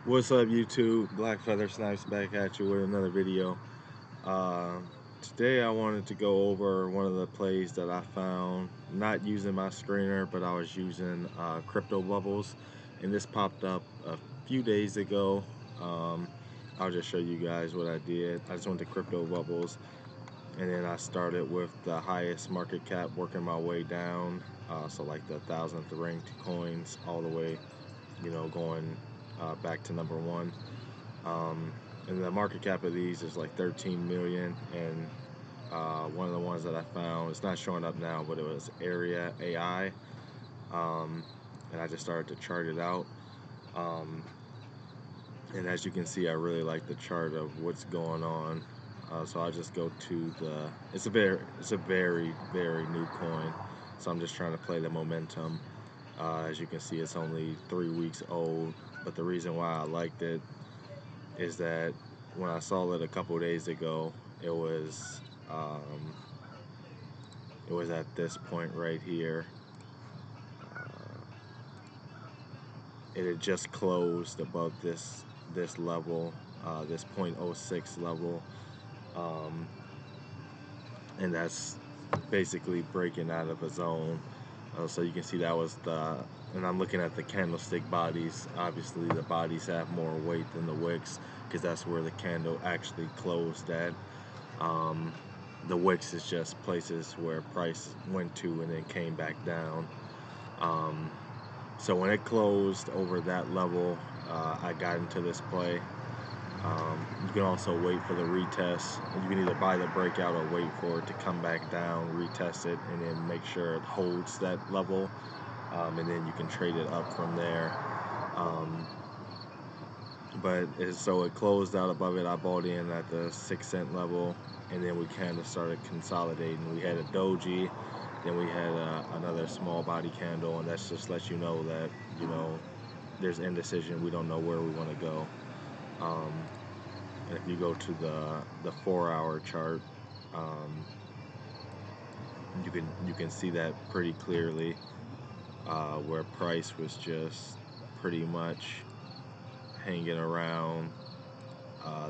What's up, YouTube? Black Feather Snipes back at you with another video. Uh, Today I wanted to go over one of the plays that I found, not using my screener, but I was using crypto bubbles, and this popped up a few days ago. Um, I'll just show you guys what I did. I just went to crypto bubbles, and then I started with the highest market cap, working my way down. So like the 1,000th ranked coins, all the way, going back to number one. Um, and the market cap of these is like 13 million. And one of the ones that I found, it's not showing up now, but it was ARIA AI. Um, and I just started to chart it out. Um, and as you can see, I really like the chart of what's going on. So I'll just go to it's a very new coin. So I'm just trying to play the momentum. As you can see, it's only 3 weeks old. But the reason why I liked it is that when I saw it a couple days ago, it was um, it was at this point right here. Uh, it had just closed above this level, this .06 level, um, and that's basically breaking out of a zone. So you can see that was and I'm looking at the candlestick bodies. Obviously, the bodies have more weight than the wicks because that's where the candle actually closed at. Um, the wicks is just places where price went to and then came back down. Um, so when it closed over that level, I got into this play. You can also wait for the retest. You can either buy the breakout or wait for it to come back down, retest it, and then make sure it holds that level. And then you can trade it up from there. Um, so it closed out above it. I bought in at the 6 cent level, and then we kind of started consolidating. We had a doji, then we had another small body candle, and that's just lets you know that there's indecision. We don't know where we want to go. Um, and if you go to the 4-hour chart, um, you can see that pretty clearly, where price was just pretty much hanging around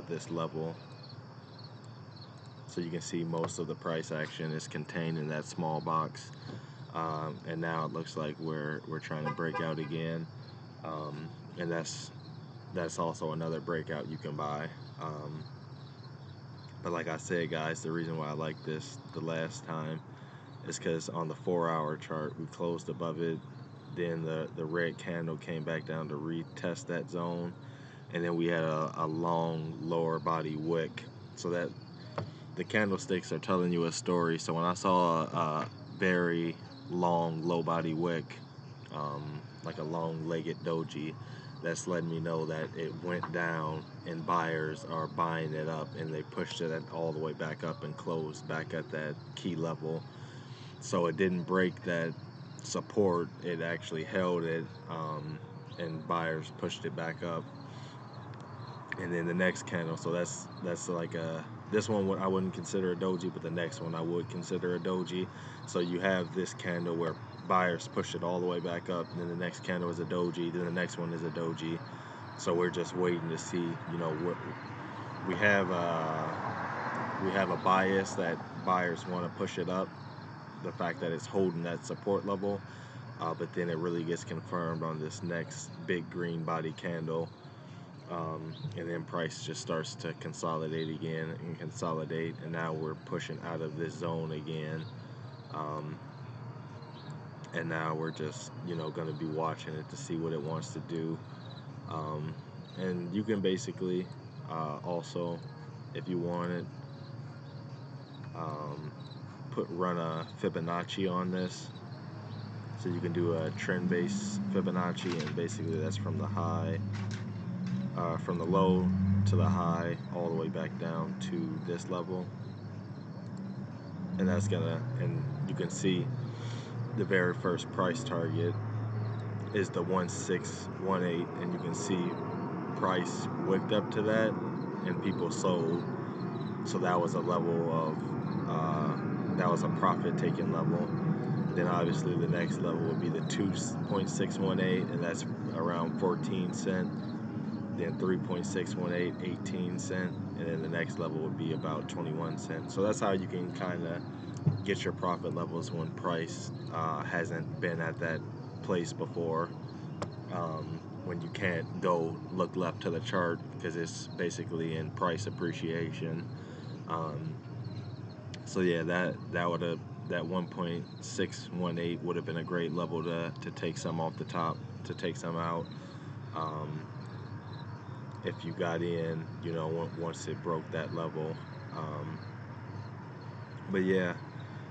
this level. So you can see most of the price action is contained in that small box, and now it looks like we're trying to break out again, and that's also another breakout you can buy. But like I said, guys, the reason why I like this the last time is because on the 4-hour chart we closed above it, then the red candle came back down to retest that zone, and then we had a long lower body wick. So that the candlesticks are telling you a story. So when I saw a very long low body wick, like a long-legged doji, that's letting me know that it went down and buyers are buying it up, and they pushed it all the way back up and closed back at that key level. So it didn't break that support, it actually held it, and buyers pushed it back up. And then the next candle, so that's like this one I wouldn't consider a doji, but the next one I would consider a doji. So you have this candle where buyers push it all the way back up, and then the next candle is a doji, then the next one is a doji. So we're just waiting to see, what we have. We have a bias that buyers want to push it up, the fact that it's holding that support level, but then it really gets confirmed on this next big green body candle. And then price just starts to consolidate again and consolidate, and now we're pushing out of this zone again. Um, and now we're just going to be watching it to see what it wants to do. Um, and you can basically also, if you want it, um, run a Fibonacci on this. So you can do a trend-based Fibonacci, and basically that's from the high, from the low to the high, all the way back down to this level. And and you can see the very first price target is the 1618, and you can see price wicked up to that and people sold. So that was a level of that was a profit taking level. Then obviously the next level would be the 2.618, and that's around 14 cent. then 3.618, 18 cent, and then the next level would be about 21 cents. So that's how you can kind of get your profit levels when price hasn't been at that place before. When you can't go look left to the chart because it's basically in price appreciation. Um, so yeah, that would have that 1.618 would have been a great level to take some off the top, to take some out. Um, if you got in, once it broke that level. Um, but yeah,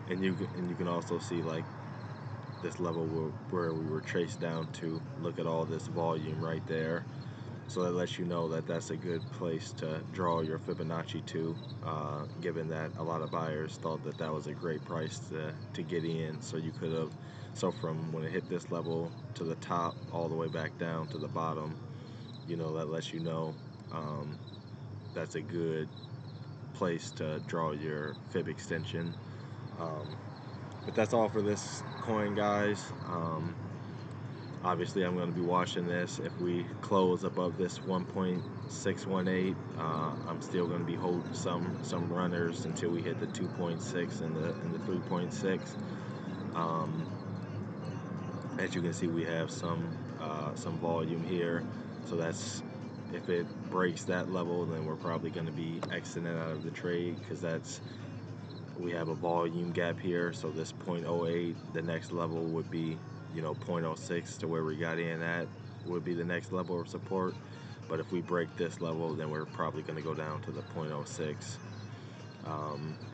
and you can also see like this level where we were traced down to. Look at all this volume right there. So that lets you know that that's a good place to draw your Fibonacci to, given that a lot of buyers thought that that was a great price to get in. So you could have, so from when it hit this level to the top all the way back down to the bottom, that lets you know that's a good place to draw your fib extension. Um, but that's all for this coin, guys. Obviously, I'm going to be watching this. If we close above this 1.618, I'm still going to be holding some runners until we hit the 2.6 and the 3.6. Um, as you can see, we have some volume here. So that's, if it breaks that level, then we're probably going to be exiting out of the trade, because we have a volume gap here. So this 0.08, the next level would be 0.06 to where we got in at, would be the next level of support. But if we break this level, then we're probably going to go down to the 0.06.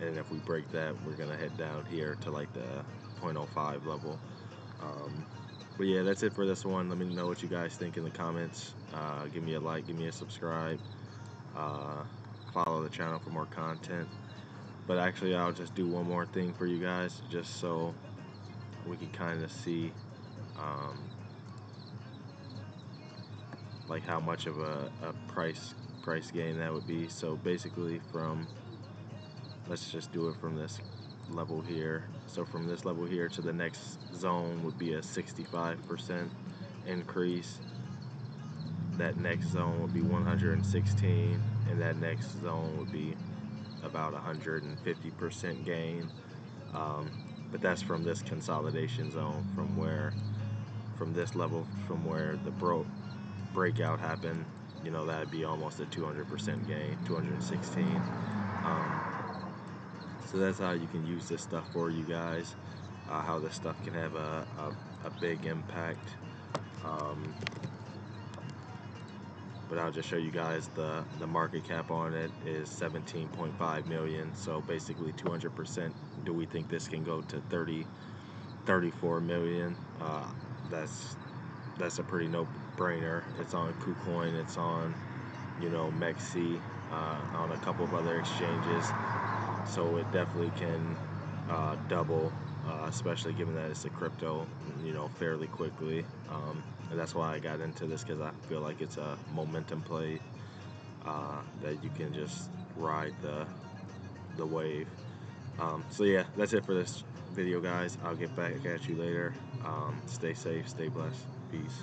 And if we break that, we're going to head down here to like the 0.05 level. But yeah, that's it for this one. Let me know what you guys think in the comments. Give me a like, give me a subscribe. Follow the channel for more content. But actually, I'll just do one more thing for you guys, just so we can kind of see like how much of a price gain that would be. So basically, let's just do it from this level here. So from this level here to the next zone would be a 65% increase. That next zone would be 116, and that next zone would be about 150% gain. But that's from this consolidation zone, from this level, from where the breakout happened. That'd be almost a 200% gain, 216. So that's how you can use this stuff for, you guys. How this stuff can have a big impact. But I'll just show you guys the market cap on it is 17.5 million. So basically 200%. Do we think this can go to 34 million? That's a pretty no-brainer. It's on KuCoin, it's on Mexi, on a couple of other exchanges. So it definitely can double, especially given that it's a crypto, fairly quickly. And that's why I got into this, because I feel like it's a momentum play that you can just ride the wave. So yeah, that's it for this video, guys. I'll get back at you later. Stay safe, stay blessed. Peace.